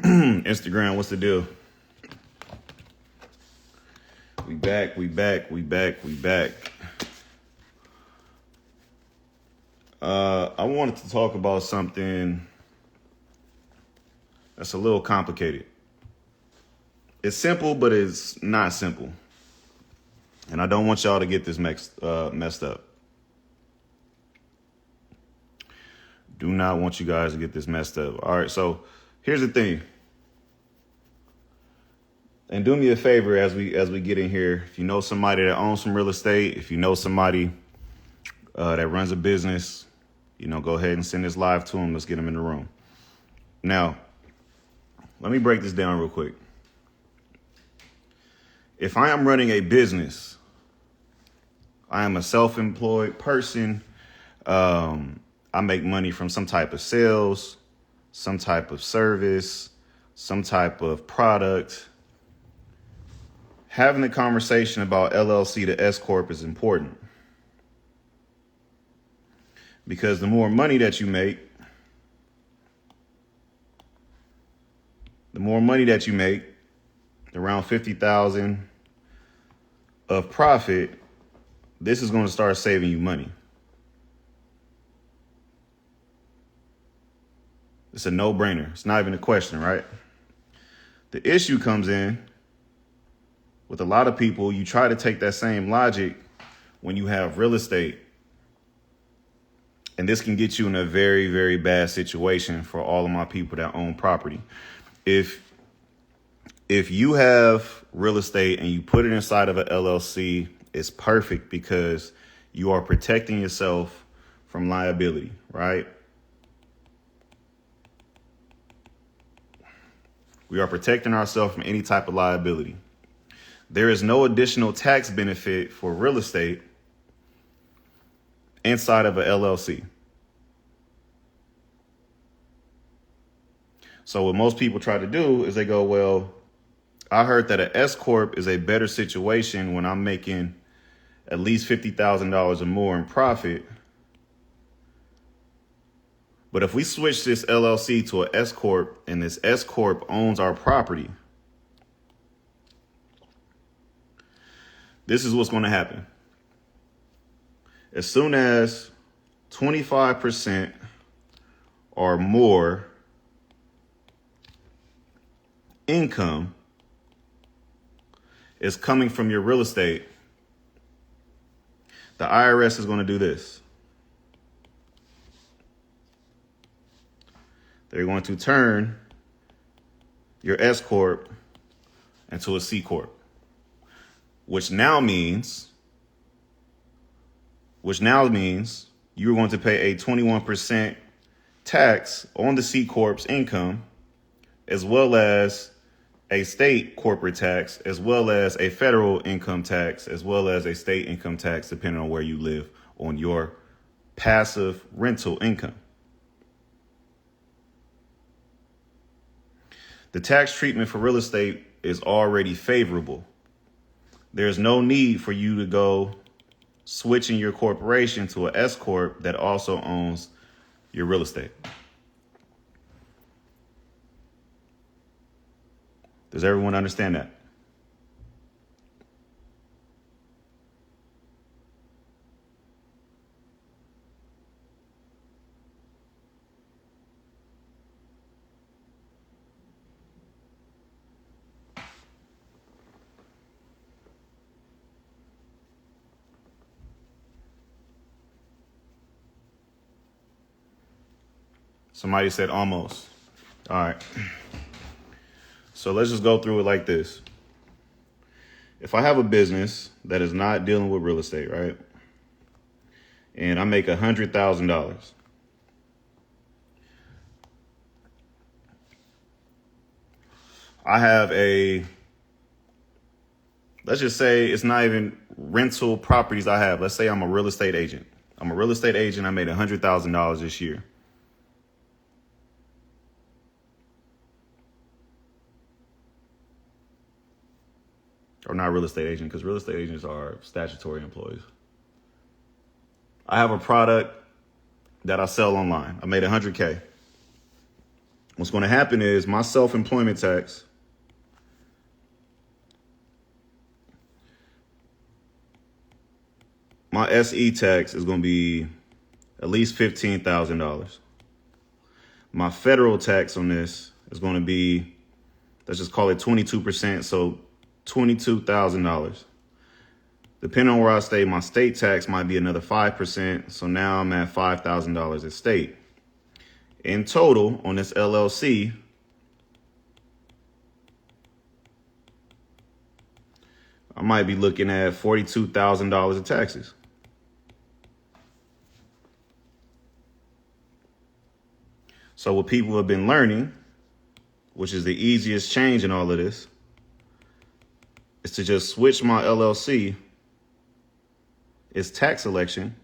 Instagram, what's the deal? We back. I wanted to talk about something that's a little complicated. It's simple, but it's not simple. And I don't want y'all to get this messed up. Do not want you guys to get this messed up. All right, so here's the thing. And do me a favor as we get in here. If you know somebody that owns some real estate, if you know somebody that runs a business, go ahead and send this live to them. Let's get them in the room. Now, let me break this down real quick. If I am running a business, I am a self-employed person. I make money from some type of sales, some type of service, some type of product. Having a conversation about LLC to S Corp is important. Because the more money that you make, around 50,000 of profit, this is going to start saving you money. It's a no-brainer. It's not even a question, right? The issue comes in with a lot of people. You try to take that same logic when you have real estate. And this can get you in a very, very bad situation for all of my people that own property. If you have real estate and you put it inside of an LLC, it's perfect because you are protecting yourself from liability, right? We are protecting ourselves from any type of liability. There is no additional tax benefit for real estate inside of an LLC. So what most people try to do is they go, well, I heard that an S Corp is a better situation when I'm making at least $50,000 or more in profit. But if we switch this LLC to an S Corp and this S Corp owns our property, this is what's going to happen. As soon as 25% or more income is coming from your real estate, the IRS is going to do this. They're going to turn your S Corp into a C Corp, which now means you're going to pay a 21% tax on the C Corp's income, as well as a state corporate tax, as well as a federal income tax, as well as a state income tax, depending on where you live, on your passive rental income. The tax treatment for real estate is already favorable. There's no need for you to go switching your corporation to an S Corp that also owns your real estate. Does everyone understand that? Somebody said almost. All right. So let's just go through it like this. If I have a business that is not dealing with real estate, right? And I make $100,000. I have let's just say it's not even rental properties I have. Let's say I'm a real estate agent. I made $100,000 this year. Or not real estate agent, because real estate agents are statutory employees. I have a product that I sell online. I made $100K. what's going to happen is my self-employment tax, my SE tax is going to be at least $15,000. My federal tax on this is going to be, let's just call it 22%, so $22,000. Depending on where I stay, my state tax might be another 5%, so now I'm at $5,000 at state. In total, on this LLC, I might be looking at $42,000 of taxes. So what people have been learning, which is the easiest change in all of this, is to just switch my LLC, its tax election,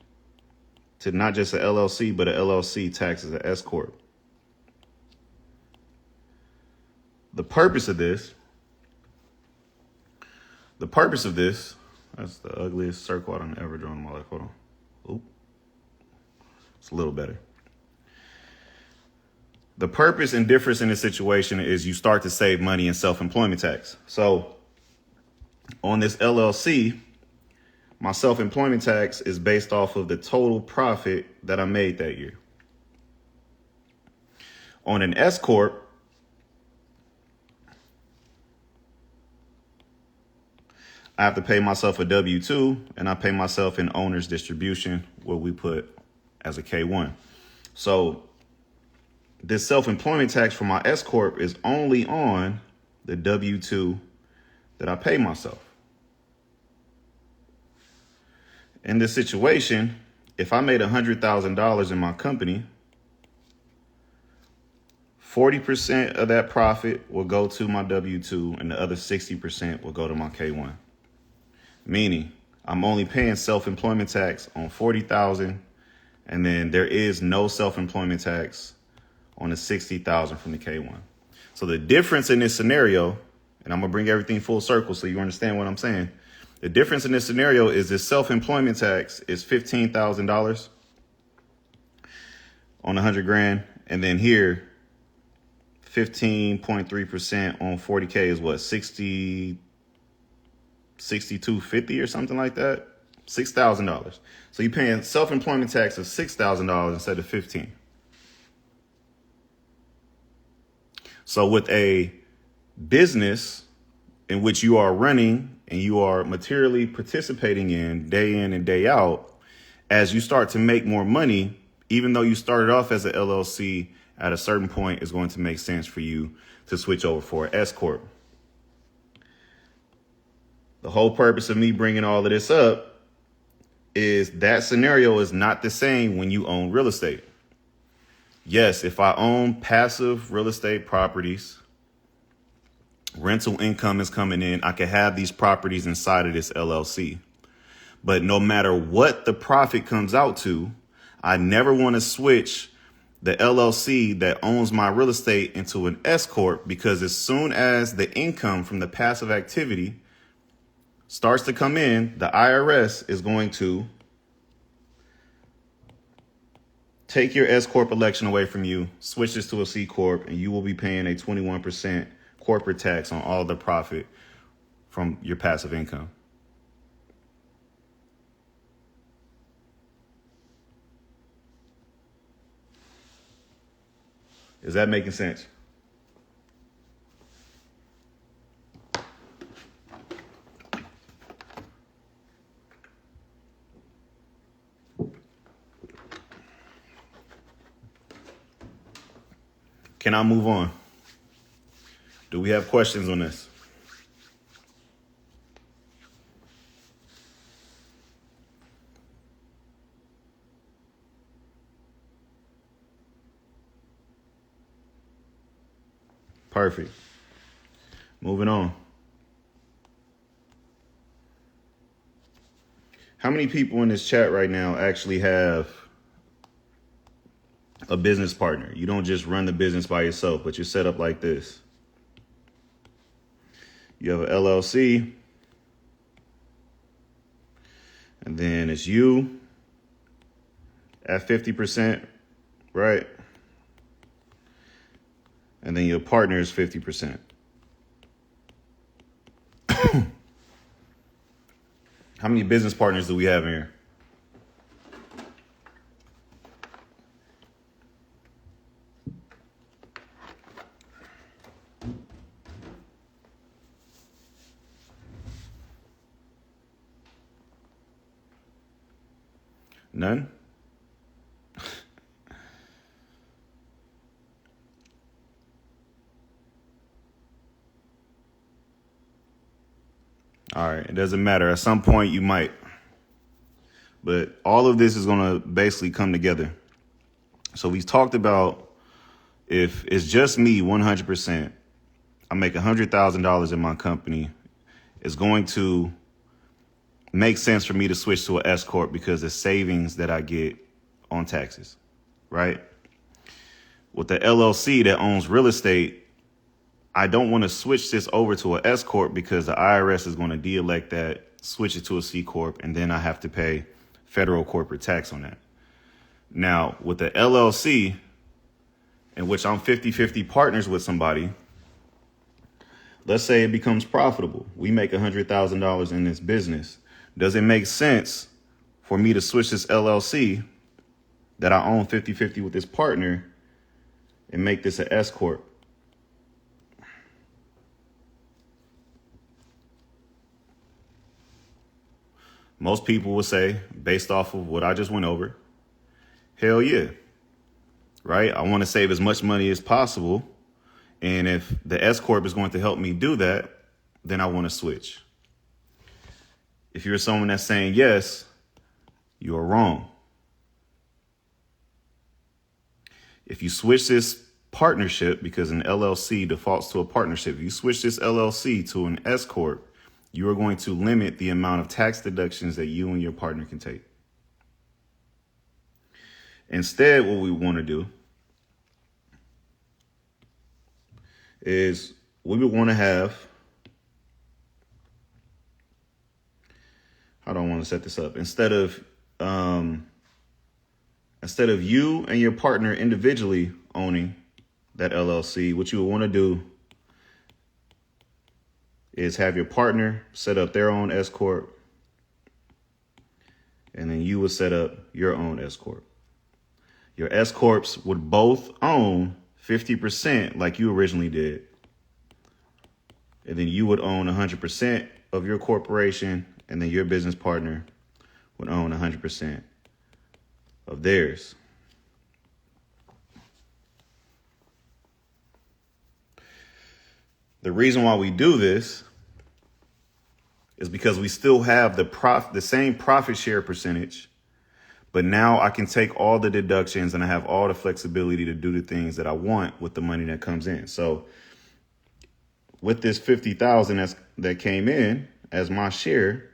to not just an LLC, but an LLC tax as an S Corp. The purpose of this, that's the ugliest circle I've ever drawn in my life. Hold on. Oop. It's a little better. The purpose and difference in this situation is you start to save money in self-employment tax. So on this LLC, my self-employment tax is based off of the total profit that I made that year. On an S Corp, I have to pay myself a W-2, and I pay myself an owner's distribution, what we put as a K-1. So this self-employment tax for my S Corp is only on the W-2 that I pay myself. In this situation, if I made $100,000 in my company, 40% of that profit will go to my W-2 and the other 60% will go to my K-1. Meaning I'm only paying self-employment tax on $40,000, and then there is no self-employment tax on the $60,000 from the K-1. So the difference in this scenario, and I'm gonna bring everything full circle so you understand what I'm saying. The difference in this scenario is this self-employment tax is $15,000 on 100 grand. And then here, 15.3% on 40K is what, 6250 or something like that? $6,000. So you're paying self-employment tax of $6,000 instead of 15. So with a business in which you are running and you are materially participating in and day out, as you start to make more money, even though you started off as an LLC, at a certain point, it's going to make sense for you to switch over for an S Corp. The whole purpose of me bringing all of this up is that scenario is not the same when you own real estate. Yes, if I own passive real estate properties, rental income is coming in, I can have these properties inside of this LLC. But no matter what the profit comes out to, I never want to switch the LLC that owns my real estate into an S Corp, because as soon as the income from the passive activity starts to come in, the IRS is going to take your S Corp election away from you, switch this to a C Corp, and you will be paying a 21% corporate tax on all the profit from your passive income. Is that making sense? Can I move on? Do we have questions on this? Perfect. Moving on. How many people in this chat right now actually have a business partner? You don't just run the business by yourself, but you're set up like this. You have an LLC, and then it's you at 50%, right? and then your partner is 50%. How many business partners do we have in here? None? All right, it doesn't matter. At some point you might. But all of this is going to basically come together. So we talked about if it's just me 100%, I make $100,000 in my company, it's going to make sense for me to switch to an S Corp because the savings that I get on taxes, right? With the LLC that owns real estate, I don't want to switch this over to an S Corp because the IRS is going to de-elect that, switch it to a C Corp, and then I have to pay federal corporate tax on that. Now, with the LLC, in which I'm 50-50 partners with somebody, let's say it becomes profitable. We make $100,000 in this business. Does it make sense for me to switch this LLC that I own 50-50 with this partner and make this an S Corp? Most people would say, based off of what I just went over, hell yeah, right? I want to save as much money as possible. And if the S Corp is going to help me do that, then I want to switch. If you're someone that's saying yes, you are wrong. If you switch this partnership, because an LLC defaults to a partnership, if you switch this LLC to an S Corp, you are going to limit the amount of tax deductions that you and your partner can take. Instead, what we want to do is we would want to have, how do I want to set this up? Instead of you and your partner individually owning that LLC, what you would want to do is have your partner set up their own S Corp, and then you would set up your own S Corp. Your S Corps would both own 50% like you originally did. And then you would own 100% of your corporation, and then your business partner would own 100% of theirs. The reason why we do this is because we still have the same profit share percentage, but now I can take all the deductions and I have all the flexibility to do the things that I want with the money that comes in. So with this $50,000 that came in as my share,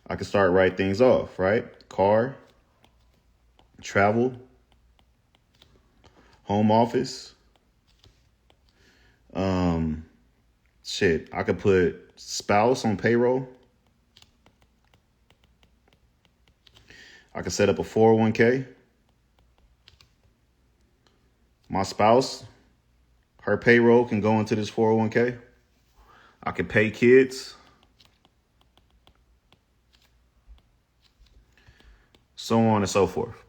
I can start writing things off, right? Car, travel, home office. I could put spouse on payroll. I could set up a 401k. My spouse, her payroll can go into this 401k. I could pay kids. So on and so forth.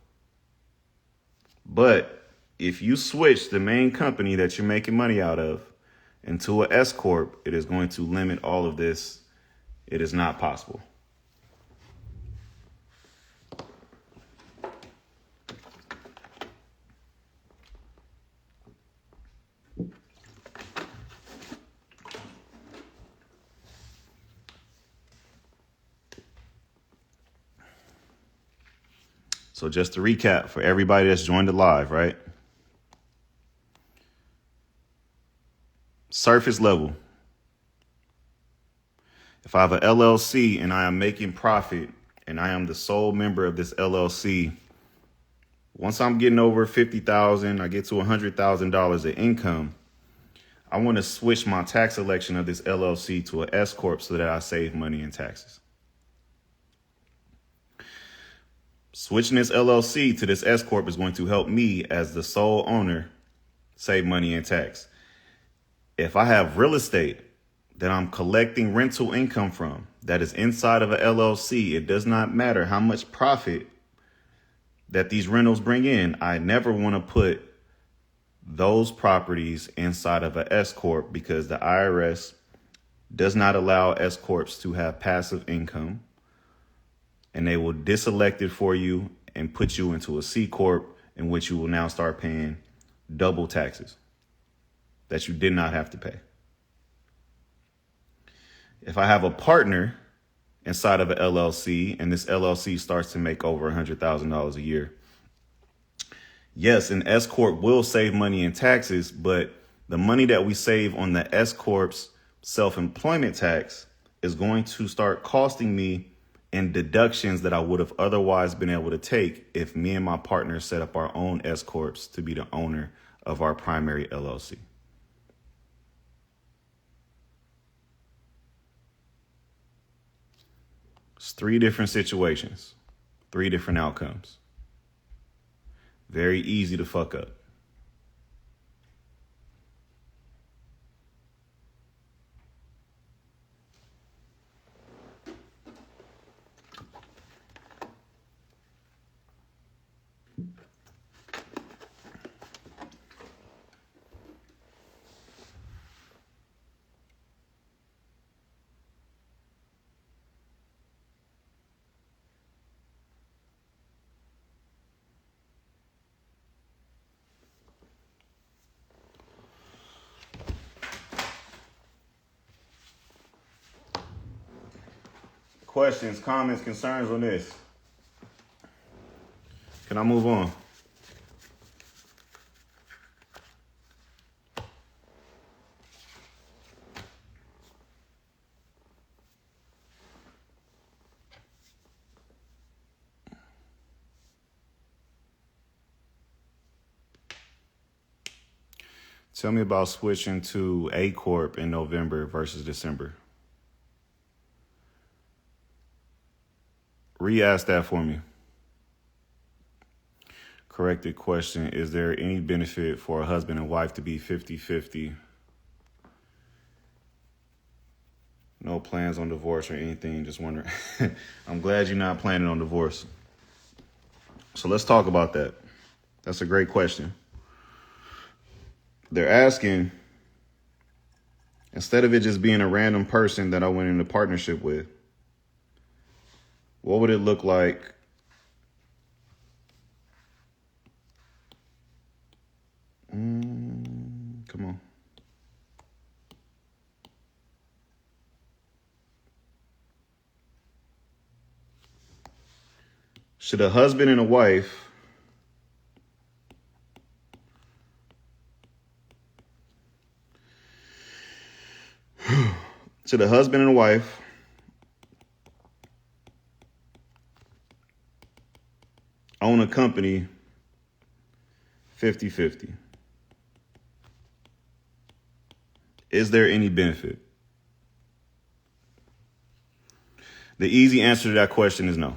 But if you switch the main company that you're making money out of into a S Corp, it is going to limit all of this. It is not possible. So just to recap for everybody that's joined the live, right? Surface level. If I have an LLC and I am making profit and I am the sole member of this LLC, once I'm getting over $50,000, I get to $100,000 of income, I want to switch my tax election of this LLC to an S Corp so that I save money in taxes. Switching this LLC to this S Corp is going to help me as the sole owner save money in tax. If I have real estate that I'm collecting rental income from that is inside of a LLC, it does not matter how much profit that these rentals bring in. I never want to put those properties inside of a S corp because the IRS does not allow S corps to have passive income, and they will deselect it for you and put you into a C corp in which you will now start paying double taxes that you did not have to pay. If I have a partner inside of an LLC and this LLC starts to make over $100,000 a year, yes, an S corp will save money in taxes, but the money that we save on the S corp's self-employment tax is going to start costing me in deductions that I would have otherwise been able to take if me and my partner set up our own S corps to be the owner of our primary LLC. It's 3 different situations, 3 different outcomes. Very easy to fuck up. Questions, comments, concerns on this? Can I move on? Tell me about switching to A Corp in November versus December. Re-ask that for me. Corrected question. Is there any benefit for a husband and wife to be 50-50? No plans on divorce or anything, just wondering. I'm glad you're not planning on divorce. So let's talk about that. That's a great question. They're asking, instead of it just being a random person that I went into partnership with, what would it look like come on. Should a husband and a wife own a company 50-50? Is there any benefit? The easy answer to that question is no.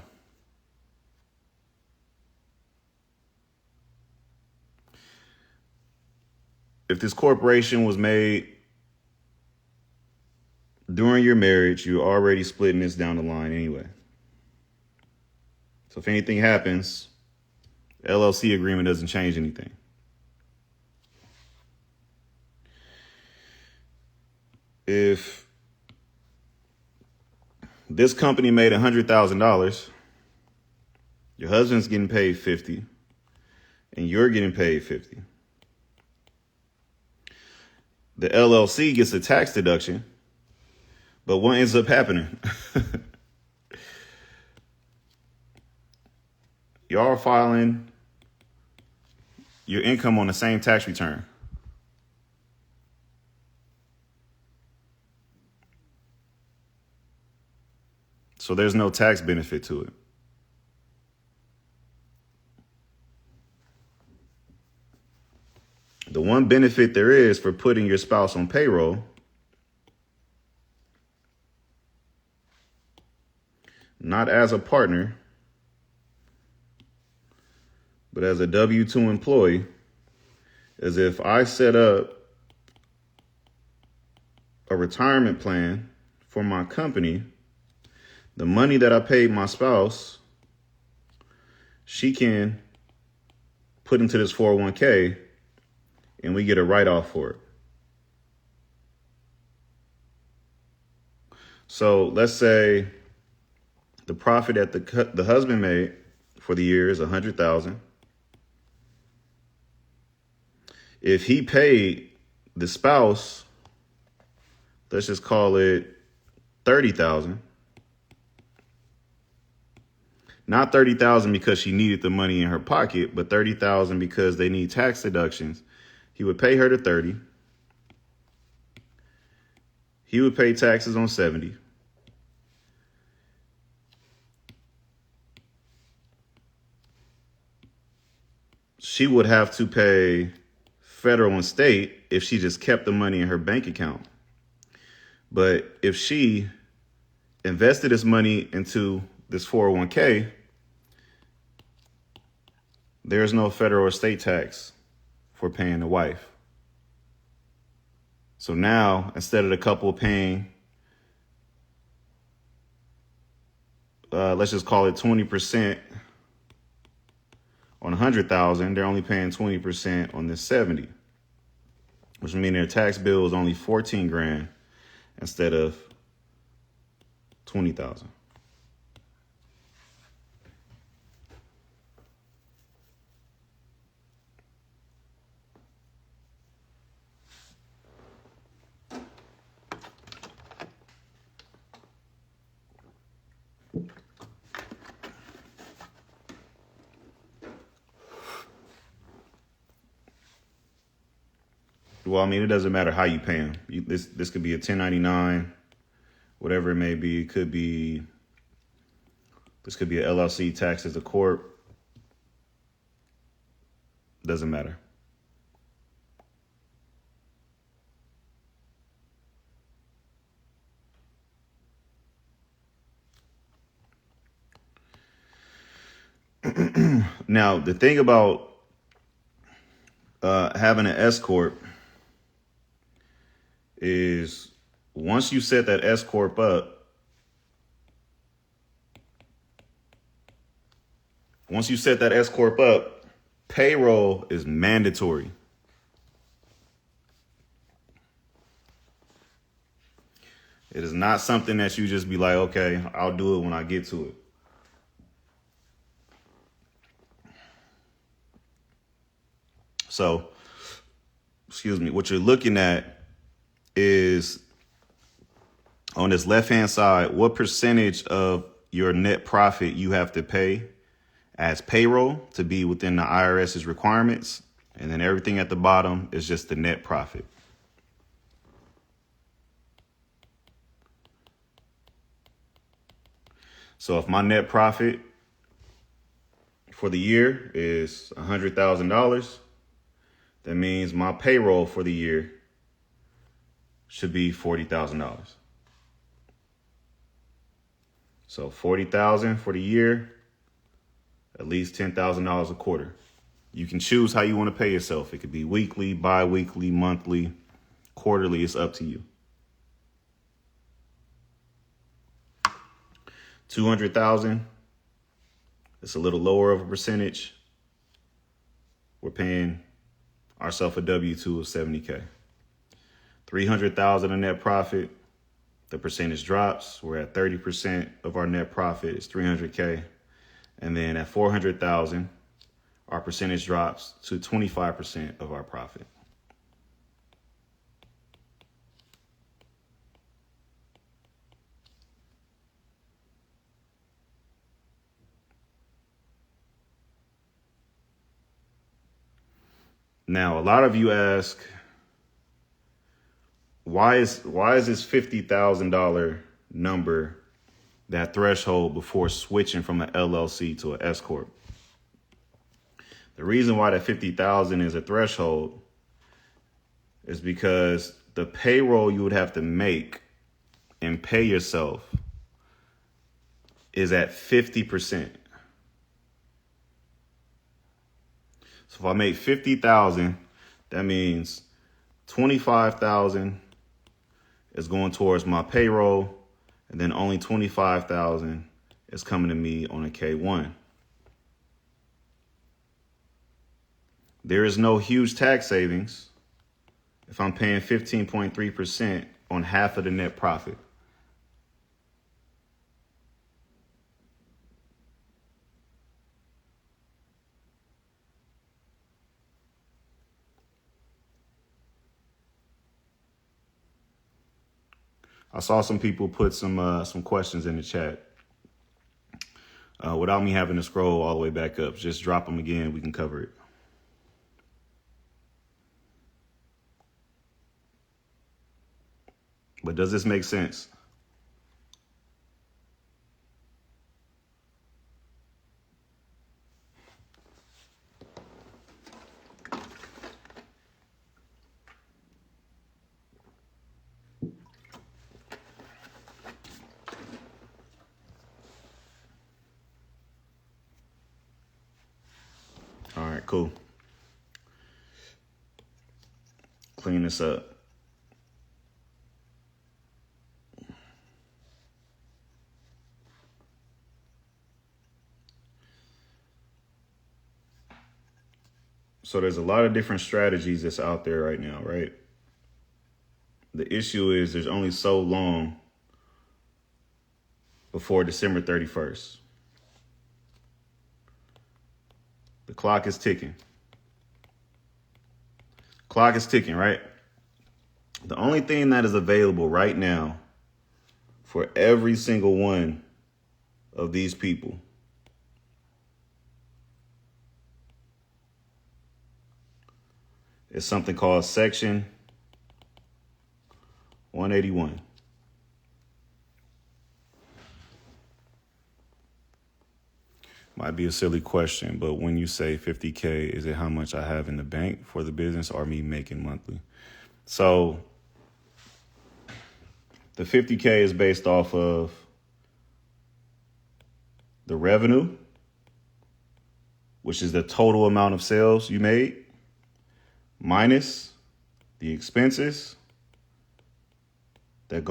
If this corporation was made during your marriage, you're already splitting this down the line anyway. So if anything happens, the LLC agreement doesn't change anything. If this company made $100,000, your husband's getting paid $50,000 and you're getting paid $50,000. The LLC gets a tax deduction, but what ends up happening? Y'all are filing your income on the same tax return. So there's no tax benefit to it. The one benefit there is for putting your spouse on payroll, not as a partner, but as a W-2 employee, is if I set up a retirement plan for my company, the money that I paid my spouse, she can put into this 401k and we get a write-off for it. So let's say the profit that the husband made for the year is $100,000. If he paid the spouse, let's just call it $30,000. Not $30,000 because she needed the money in her pocket, but $30,000 because they need tax deductions. He would pay her the $30,000. He would pay taxes on $70,000. She would have to pay federal and state if she just kept the money in her bank account. But if she invested this money into this 401k, there's no federal or state tax for paying the wife. So now, instead of the couple paying, let's just call it 20% on 100,000, they're only paying 20% on this 70, which means their tax bill is only 14 grand instead of 20,000. Well, I mean, it doesn't matter how you pay them. This could be a 1099, whatever it may be. This could be a LLC taxed as a corp. Doesn't matter. Now, the thing about having an S corp is once you set that S corp up, payroll is mandatory. It is not something that you just be like, okay, I'll do it when I get to it. So, what you're looking at is on this left-hand side, what percentage of your net profit you have to pay as payroll to be within the IRS's requirements. And then everything at the bottom is just the net profit. So if my net profit for the year is $100,000, that means my payroll for the year should be $40,000. So $40,000 for the year, at least $10,000 a quarter. You can choose how you want to pay yourself. It could be weekly, bi-weekly, monthly, quarterly. It's up to you. 200,000. It's a little lower of a percentage. We're paying ourselves a W-2 of $70K. 300,000 in net profit. The percentage drops. We're at 30% of our net profit is $300K. And then at 400,000, our percentage drops to 25% of our profit. Now, a lot of you ask, why is this $50,000 number that threshold before switching from an LLC to an S corp? The reason why that 50,000 is a threshold is because the payroll you would have to make and pay yourself is at 50%. So if I make 50,000, That means 25,000 is going towards my payroll, and then only 25,000 is coming to me on a K1. There is no huge tax savings if I'm paying 15.3% on half of the net profit. I saw some people put some questions in the chat. Without me having to scroll all the way back up, just drop them again. We can cover it. But does this make sense? All right, cool. Clean this up. So there's a lot of different strategies that's out there right now, right? The issue is there's only so long before December 31st. The clock is ticking. Clock is ticking, right? The only thing that is available right now for every single one of these people is something called Section 181. Might be a silly question, but when you say 50K, is it how much I have in the bank for the business or me making monthly? So the 50K is based off of the revenue, which is the total amount of sales you made, minus the expenses that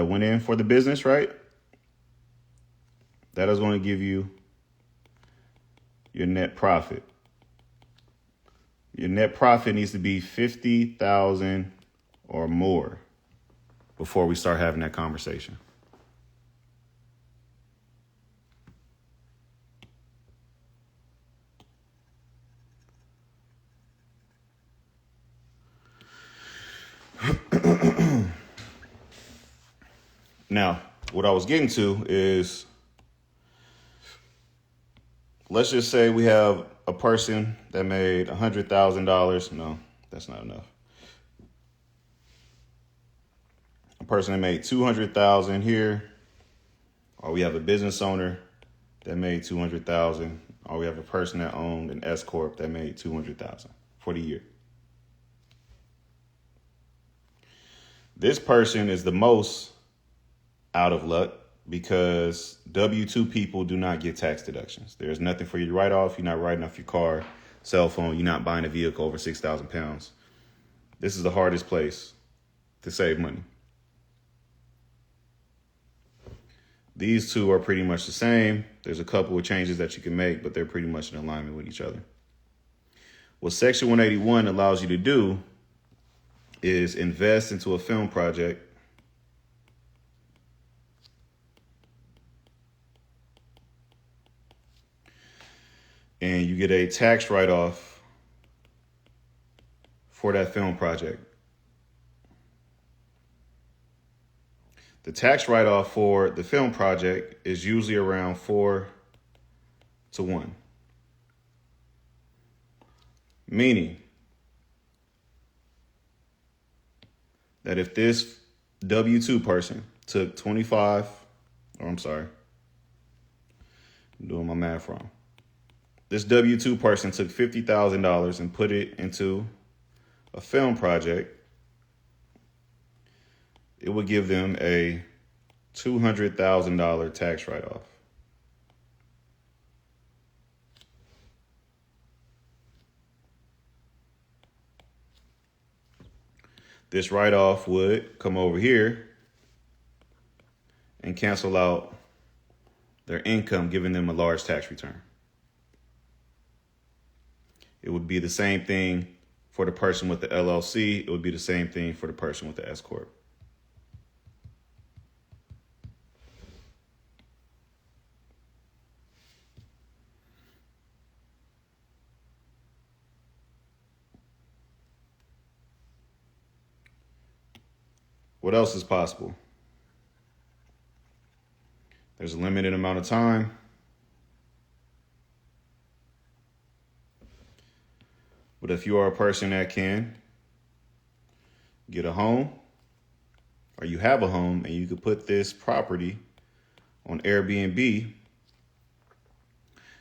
went in for the business, right? That is going to give you your net profit. Your net profit needs to be 50,000 or more before we start having that conversation. Now, what I was getting to is, let's just say we have a person that made $100,000. No, that's not enough. A person that made $200,000 here, or we have a business owner that made $200,000, or we have a person that owned an S corp that made $200,000 for the year. This person is the most out of luck because W-2 people do not get tax deductions. There's nothing for you to write off. You're not writing off your car, cell phone. You're not buying a vehicle over 6,000 pounds. This is the hardest place to save money. These two are pretty much the same. There's a couple of changes that you can make, but they're pretty much in alignment with each other. What Section 181 allows you to do is invest into a film project and you get a tax write-off for that film project. The tax write-off for the film project is usually around 4-1. Meaning that if this W-2 person took I'm doing my math wrong. This W-2 person took $50,000 and put it into a film project, it would give them a $200,000 tax write-off. This write-off would come over here and cancel out their income, giving them a large tax return. It would be the same thing for the person with the LLC. It would be the same thing for the person with the S Corp. What else is possible? There's a limited amount of time. But if you are a person that can get a home, or you have a home and you could put this property on Airbnb,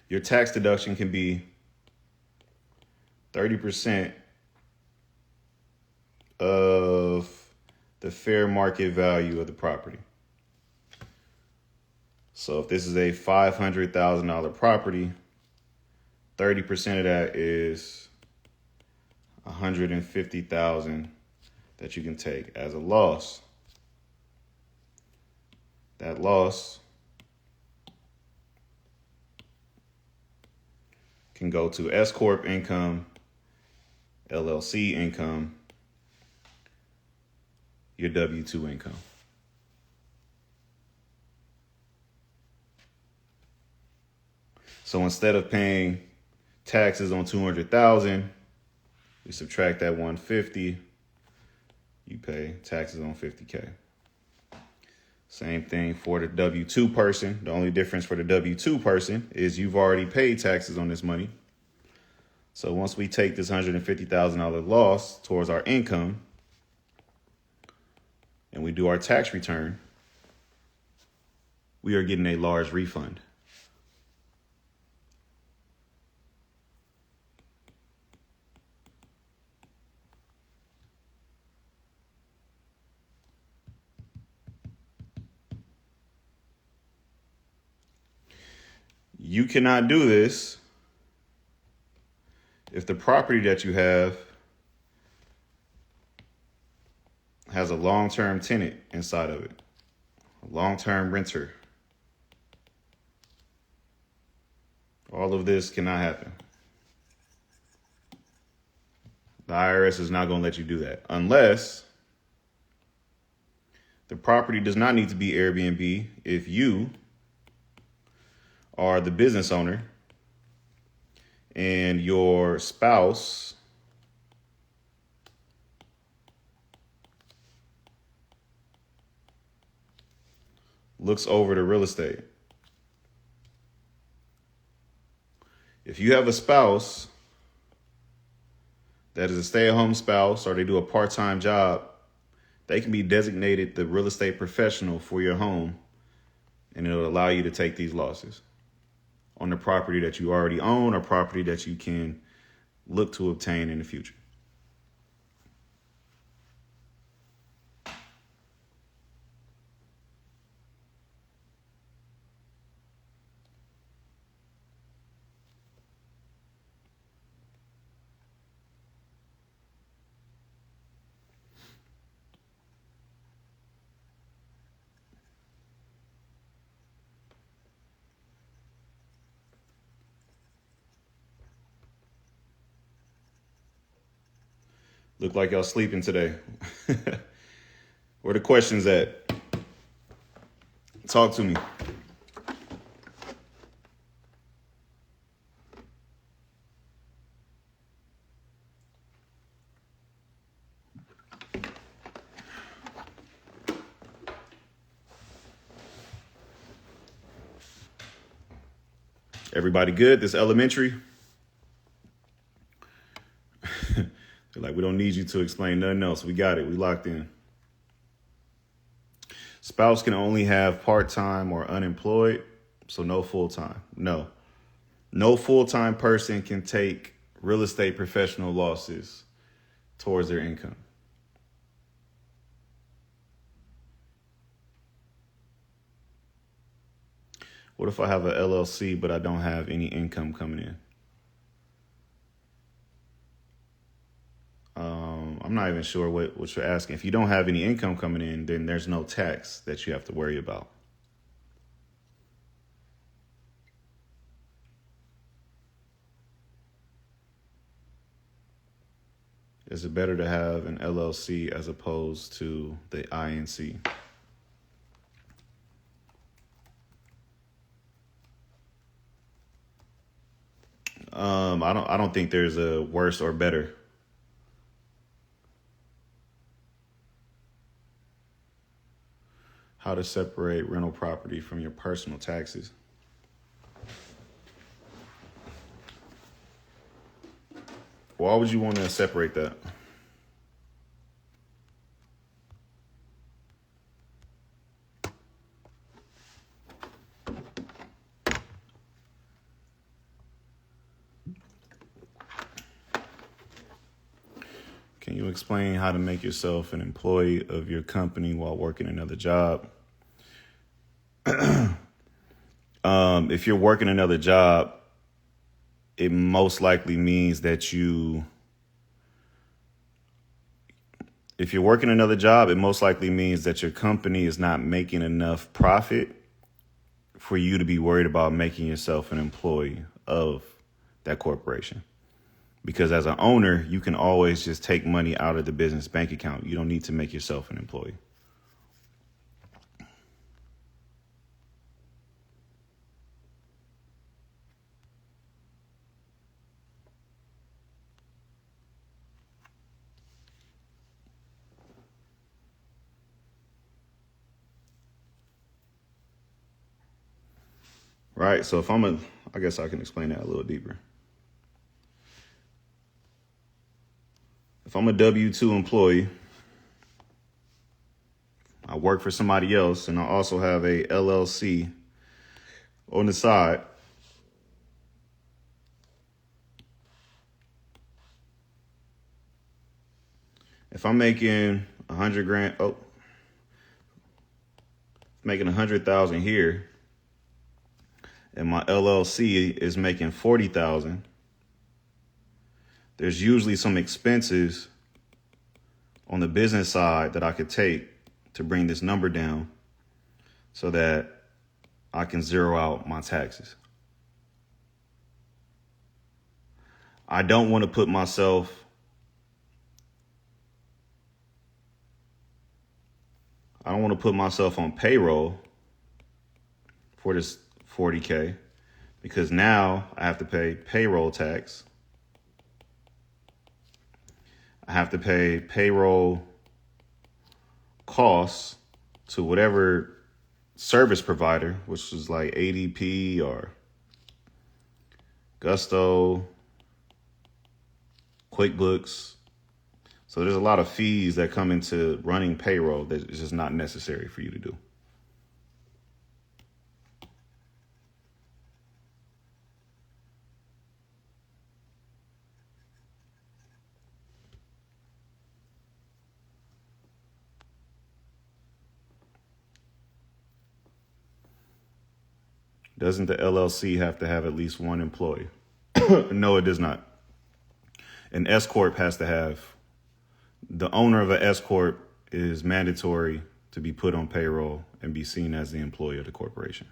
your tax deduction can be 30% of the fair market value of the property. So if this is a $500,000 property, 30% of that is $150,000 that you can take as a loss. That loss can go to S Corp income, LLC income, your W-2 income. So instead of paying taxes on $200,000, we subtract that $150,000, you pay taxes on $50,000. Same thing for the W-2 person. The only difference for the W-2 person is you've already paid taxes on this money. So once we take this $150,000 loss towards our income and we do our tax return, we are getting a large refund. You cannot do this if the property that you have has a long-term tenant inside of it, a long-term renter. All of this cannot happen. The IRS is not going to let you do that unless the property does not need to be Airbnb if you are the business owner and your spouse looks over the real estate. If you have a spouse that is a stay-at-home spouse or they do a part-time job, they can be designated the real estate professional for your home, and it'll allow you to take these losses on the property that you already own or property that you can look to obtain in the future. Look like y'all sleeping today. Where the questions at? Talk to me. Everybody good? This elementary? They're like, we don't need you to explain nothing else. We got it. We locked in. Spouse can only have part-time or unemployed, so no full-time. No full-time person can take real estate professional losses towards their income. What if I have an LLC, but I don't have any income coming in? I'm not even sure what you're asking. If you don't have any income coming in, then there's no tax that you have to worry about. Is it better to have an LLC as opposed to the INC? I don't think there's a worse or better. How to separate rental property from your personal taxes. Why would you want to separate that? Can you explain how to make yourself an employee of your company while working another job? If you're working another job, it most likely means that if you're working another job, it most likely means that your company is not making enough profit for you to be worried about making yourself an employee of that corporation. Because as an owner, you can always just take money out of the business bank account. You don't need to make yourself an employee. Right? So I guess I can explain that a little deeper. If I'm a W-2 employee, I work for somebody else, and I also have a LLC on the side. If I'm making 100 grand, making 100,000 here, and my LLC is making 40,000, there's usually some expenses on the business side that I could take to bring this number down so that I can zero out my taxes. I don't want to put myself on payroll for this 40K because now I have to pay payroll tax. I have to pay payroll costs to whatever service provider, which is like ADP or Gusto, QuickBooks. So there's a lot of fees that come into running payroll that is just not necessary for you to do. Doesn't the LLC have to have at least one employee? No, it does not. An S Corp has to have, the owner of an S Corp is mandatory to be put on payroll and be seen as the employee of the corporation.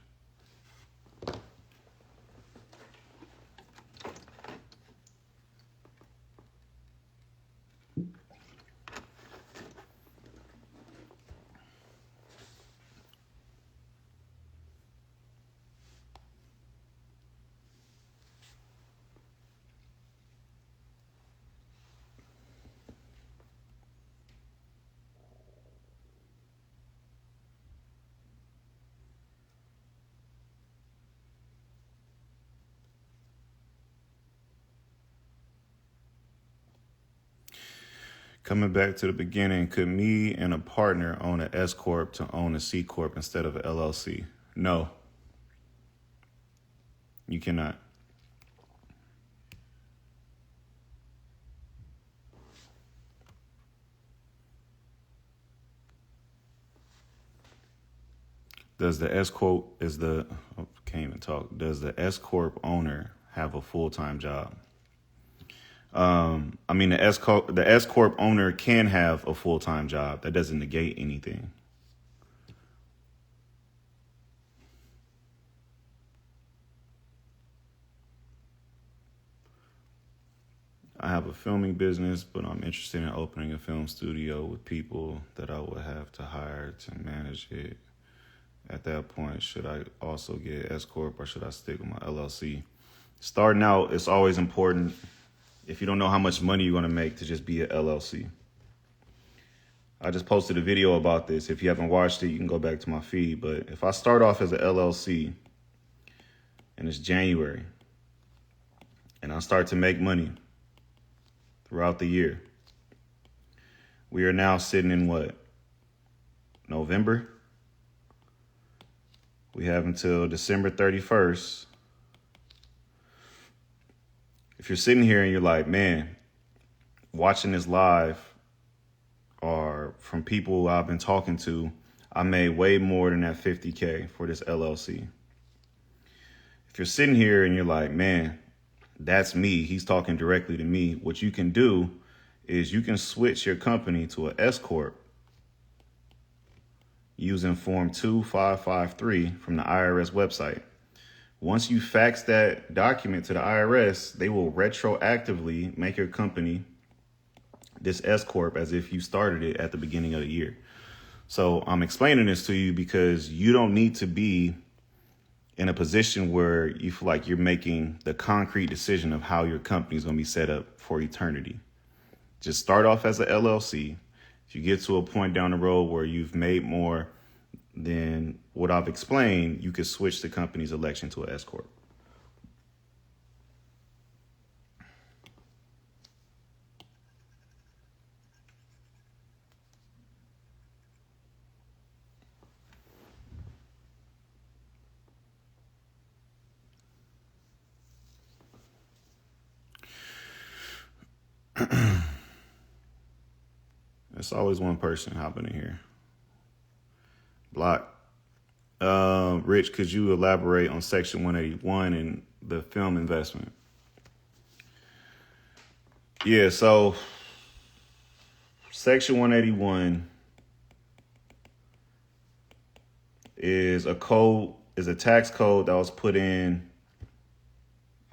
Coming back to the beginning, could me and a partner own an S Corp to own a C Corp instead of an LLC? No, you cannot. Does the S Corp can't even talk. Does the S Corp owner have a full-time job? I mean, the S corp owner can have a full-time job. That doesn't negate anything. I have a filming business, but I'm interested in opening a film studio with people that I would have to hire to manage it. At that point, should I also get S corp or should I stick with my LLC? Starting out, it's always important, if you don't know how much money you're going to make, to just be an LLC. I just posted a video about this. If you haven't watched it, you can go back to my feed. But if I start off as an LLC and it's January and I start to make money throughout the year, we are now sitting in what? November? We have until December 31st. If you're sitting here and you're like, man, watching this live or from people I've been talking to, I made way more than that $50K for this LLC. If you're sitting here and you're like, man, that's me, he's talking directly to me, what you can do is you can switch your company to an S corp using Form 2553 from the IRS website. Once you fax that document to the IRS, they will retroactively make your company this S corp as if you started it at the beginning of the year. So I'm explaining this to you because you don't need to be in a position where you feel like you're making the concrete decision of how your company is going to be set up for eternity. Just start off as an LLC. If you get to a point down the road where you've made more than what I've explained, you could switch the company's election to an S corp. It's always one person hopping in here. Block. Rich, could you elaborate on Section 181 and the film investment? Yeah, so Section 181 is a tax code that was put in,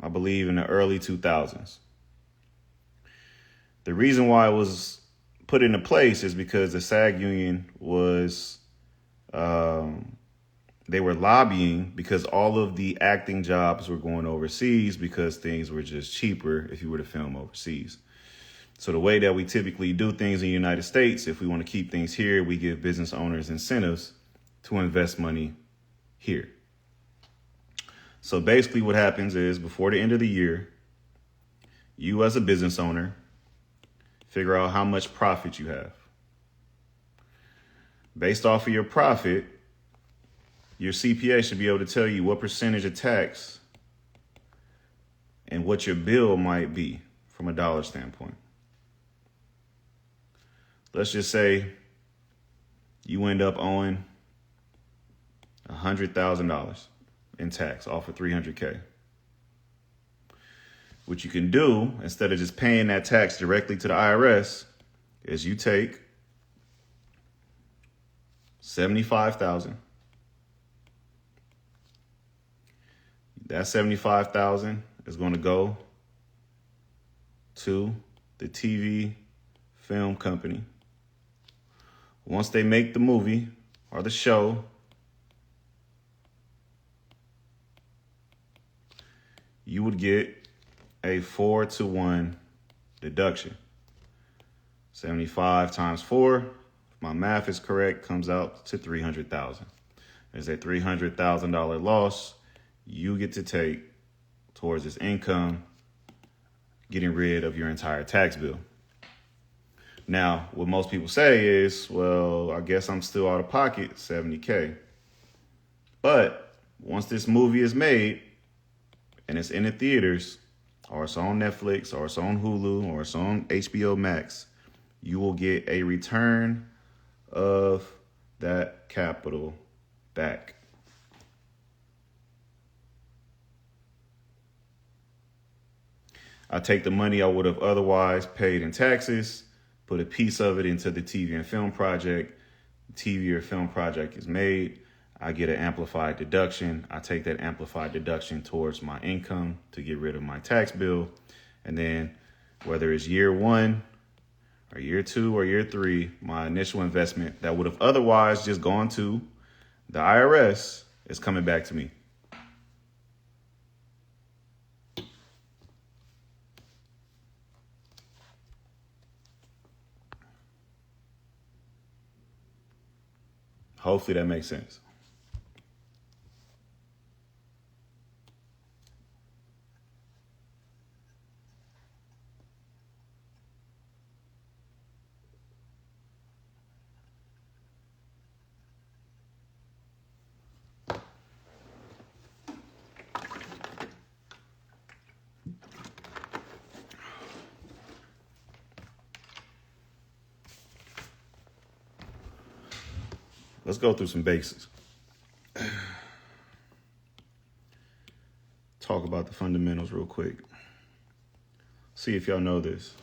I believe, in the early 2000s. The reason why it was put into place is because the SAG union was, they were lobbying because all of the acting jobs were going overseas because things were just cheaper if you were to film overseas. So the way that we typically do things in the United States, if we want to keep things here, we give business owners incentives to invest money here. So basically what happens is before the end of the year, you as a business owner figure out how much profit you have. Based off of your profit, your CPA should be able to tell you what percentage of tax and what your bill might be from a dollar standpoint. Let's just say you end up owing $100,000 in tax off of $300K. What you can do, instead of just paying that tax directly to the IRS, is you take $75,000. That $75,000 is going to go to the TV film company. Once they make the movie or the show, you would get a 4-to-1 deduction. 75 times 4, if my math is correct, comes out to $300,000. There's a $300,000 loss you get to take towards this income, getting rid of your entire tax bill. Now, what most people say is, well, I guess I'm still out of pocket $70K. But once this movie is made and it's in the theaters, or it's on Netflix, or it's on Hulu, or it's on HBO Max, you will get a return of that capital back. I take the money I would have otherwise paid in taxes, put a piece of it into the TV and film project. The TV or film project is made. I get an amplified deduction. I take that amplified deduction towards my income to get rid of my tax bill. And then whether it's year 1 or year 2 or year 3, my initial investment that would have otherwise just gone to the IRS is coming back to me. Hopefully that makes sense. Let's go through some basics. Talk about the fundamentals real quick. See if y'all know this.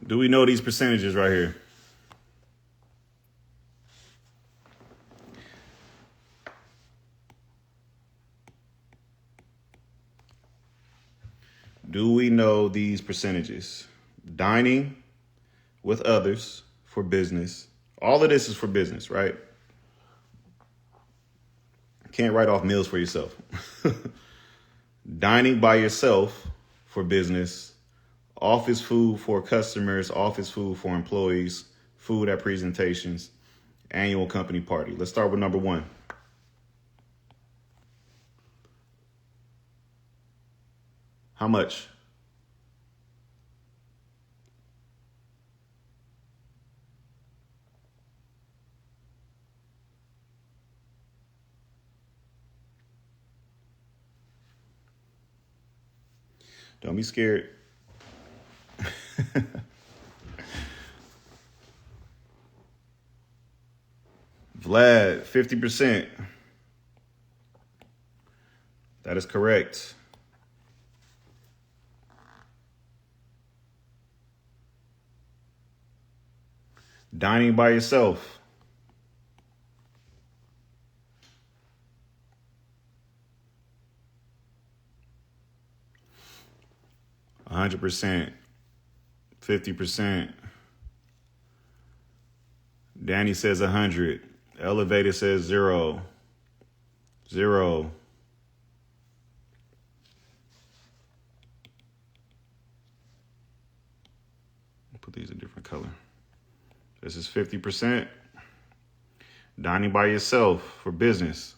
Do we know these percentages right here? Do we know these percentages? Dining with others for business. All of this is for business, right? Can't write off meals for yourself. Dining by yourself for business. Office food for customers, office food for employees, food at presentations, annual company party. Let's start with number 1. How much? Don't be scared. Vlad, 50%. That is correct. Dining by yourself. %, 50%. Danny says 100. Elevator says 0. 0. Put these a different color. This is 50%. Dining by yourself for business.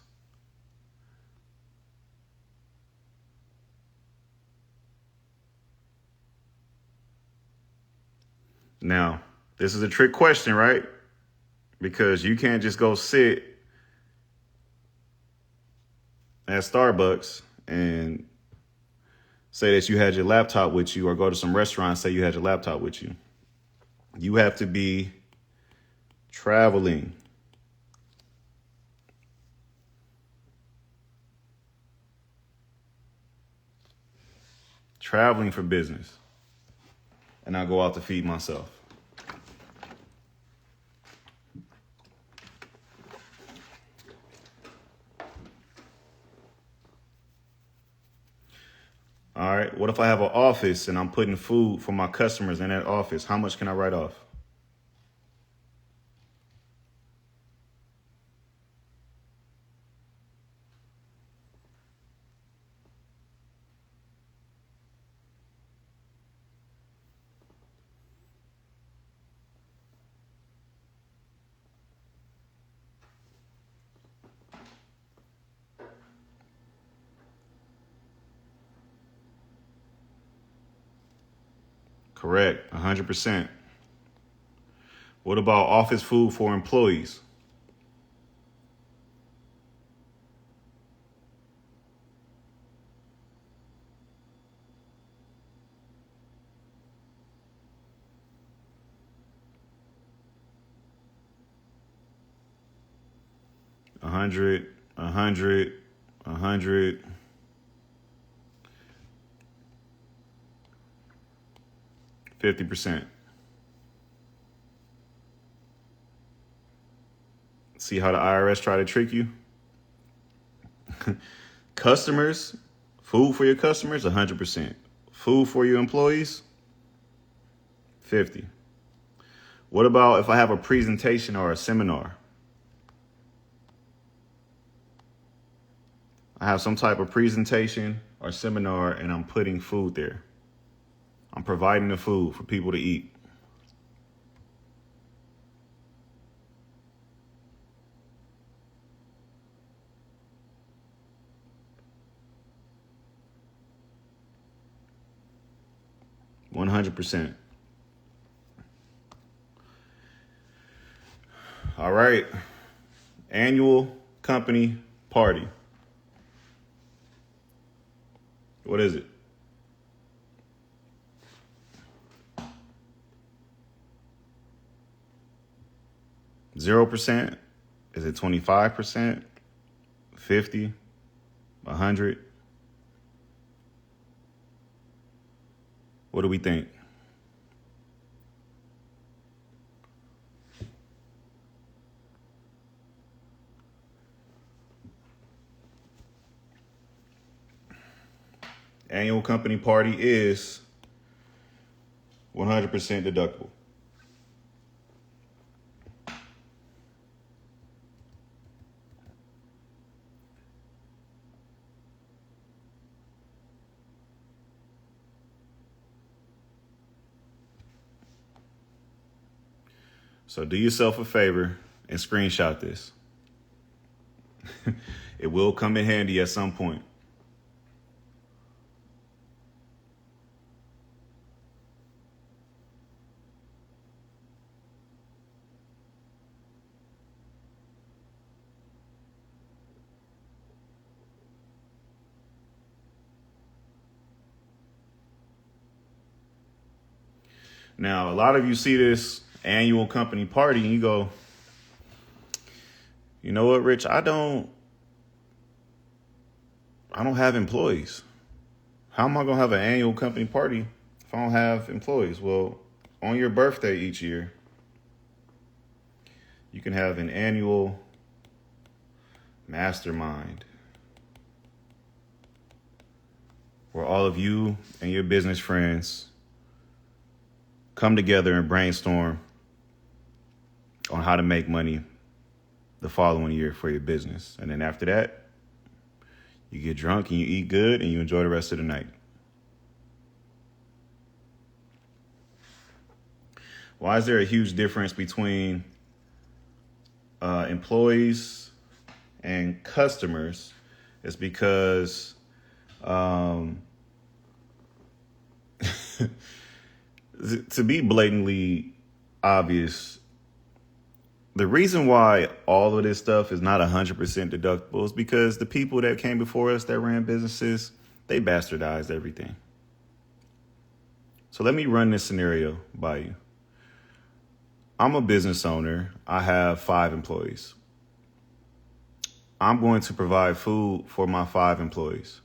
Now, this is a trick question, right? Because you can't just go sit at Starbucks and say that you had your laptop with you, or go to some restaurant, say you had your laptop with you, you have to be traveling. Traveling for business. And I go out to feed myself. All right. What if I have an office and I'm putting food for my customers in that office? How much can I write off? Correct. 100%. What about office food for employees? A hundred, 50%. See how the IRS try to trick you? Customers, food for your customers, 100%. Food for your employees, 50. What about if I have a presentation or a seminar? I have some type of presentation or seminar and I'm putting food there. I'm providing the food for people to eat. $100. All right. Annual company party. What is it? $0%? Is it 25%? 50? 100? What do we think? Annual company party is 100% deductible. So do yourself a favor and screenshot this. It will come in handy at some point. Now, a lot of you see this annual company party and you go, you know what, Rich? I don't have employees. How am I going to have an annual company party if I don't have employees? Well, on your birthday each year, you can have an annual mastermind where all of you and your business friends come together and brainstorm on how to make money the following year for your business. And then after that, you get drunk and you eat good and you enjoy the rest of the night. Why is there a huge difference between employees and customers? It's because to be blatantly obvious, The reason why all of this stuff is not 100% deductible is because the people that came before us that ran businesses, they bastardized everything. So let me run this scenario by you. I'm a business owner. I have 5 employees. I'm going to provide food for my 5 employees.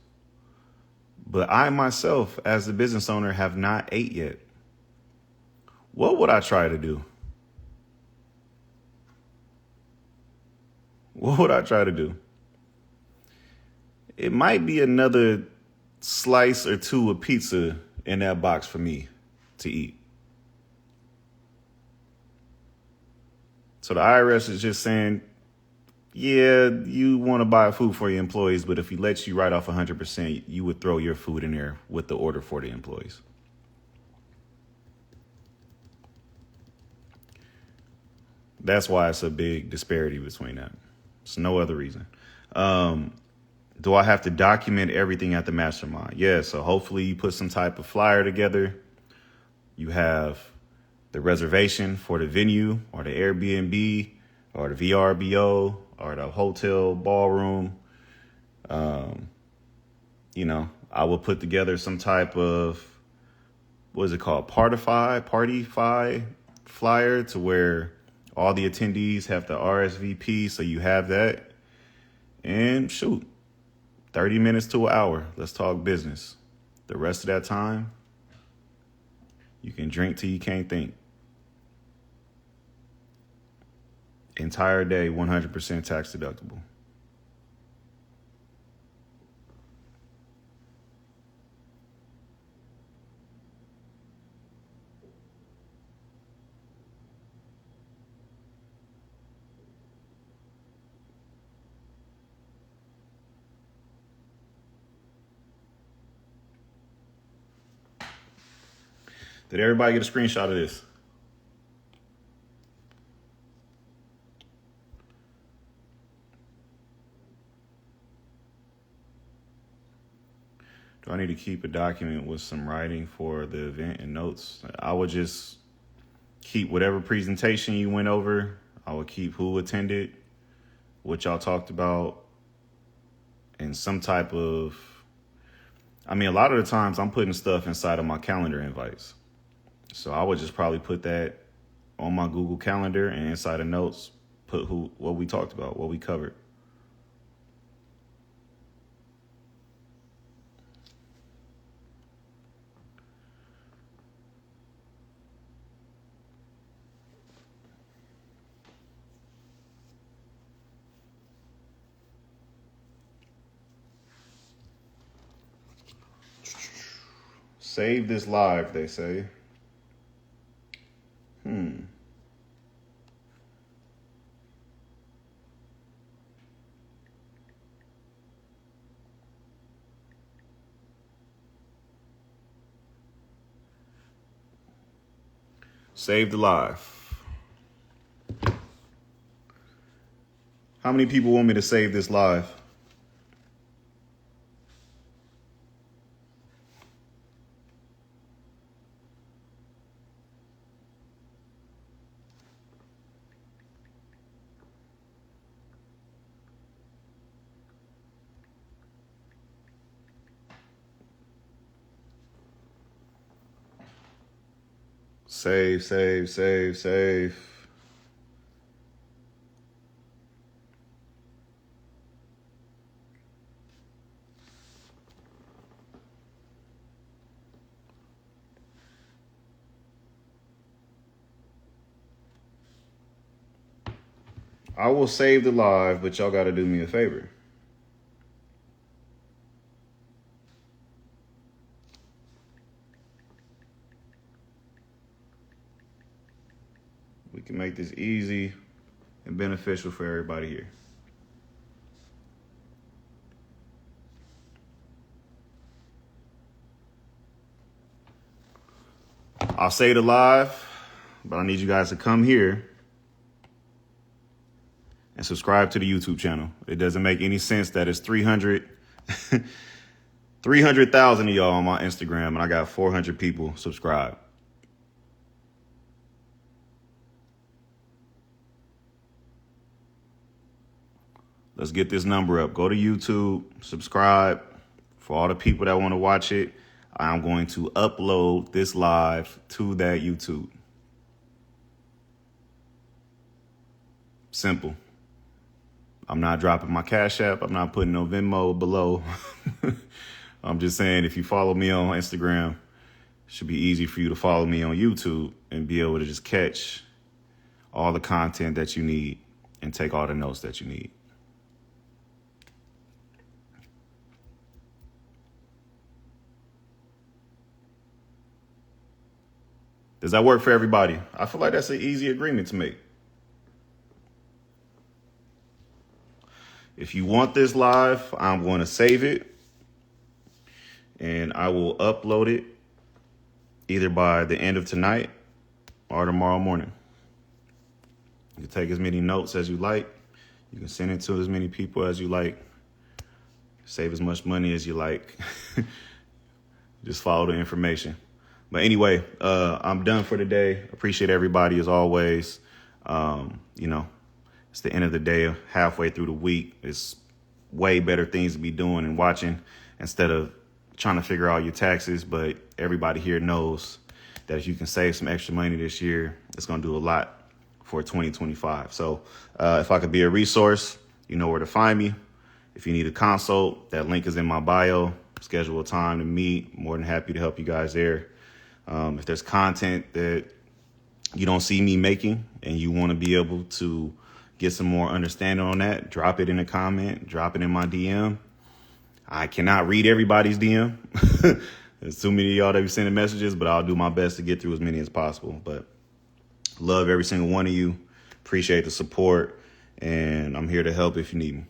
But I myself, as the business owner, have not ate yet. What would I try to do? What would I try to do? It might be another slice or 2 of pizza in that box for me to eat. So the IRS is just saying, yeah, you want to buy food for your employees, but if he lets you write off 100%, you would throw your food in there with the order for the employees. That's why it's a big disparity between that. It's no other reason. Do I have to document everything at the mastermind? Yeah, so hopefully you put some type of flyer together. You have the reservation for the venue or the Airbnb or the VRBO or the hotel ballroom. I will put together some type of, what is it called? Partyfy flyer to where all the attendees have to RSVP. So you have that. And shoot, 30 minutes to an hour. Let's talk business. The rest of that time, you can drink till you can't think. Entire day, 100% tax deductible. Did everybody get a screenshot of this? Do I need to keep a document with some writing for the event and notes? I would just keep whatever presentation you went over. I would keep who attended, what y'all talked about, and some type of, a lot of the times I'm putting stuff inside of my calendar invites. So I would just probably put that on my Google Calendar and inside of notes, put what we talked about, what we covered. Save this live, they say. Save the live. How many people want me to save this live? Save. I will save the live, but y'all got to do me a favor. We can make this easy and beneficial for everybody here. I'll say the live, but I need you guys to come here and subscribe to the YouTube channel. It doesn't make any sense that it's 300,000 of y'all on my Instagram and I got 400 people subscribed. Let's get this number up. Go to YouTube, subscribe. For all the people that want to watch it, I'm going to upload this live to that YouTube. Simple. I'm not dropping my Cash App. I'm not putting no Venmo below. I'm just saying, if you follow me on Instagram, it should be easy for you to follow me on YouTube and be able to just catch all the content that you need and take all the notes that you need. Does that work for everybody? I feel like that's an easy agreement to make. If you want this live, I'm going to save it and I will upload it either by the end of tonight or tomorrow morning. You can take as many notes as you like. You can send it to as many people as you like. Save as much money as you like. Just follow the information. But anyway, I'm done for today. Appreciate everybody as always. It's the end of the day, halfway through the week. It's way better things to be doing and watching instead of trying to figure out your taxes. But everybody here knows that if you can save some extra money this year, it's going to do a lot for 2025. So if I could be a resource, you know where to find me. If you need a consult, that link is in my bio. Schedule a time to meet. More than happy to help you guys there. If there's content that you don't see me making and you want to be able to get some more understanding on that, drop it in a comment, drop it in my DM. I cannot read everybody's DM. There's too many of y'all that be sending messages, but I'll do my best to get through as many as possible. But love every single one of you. Appreciate the support, and I'm here to help if you need me.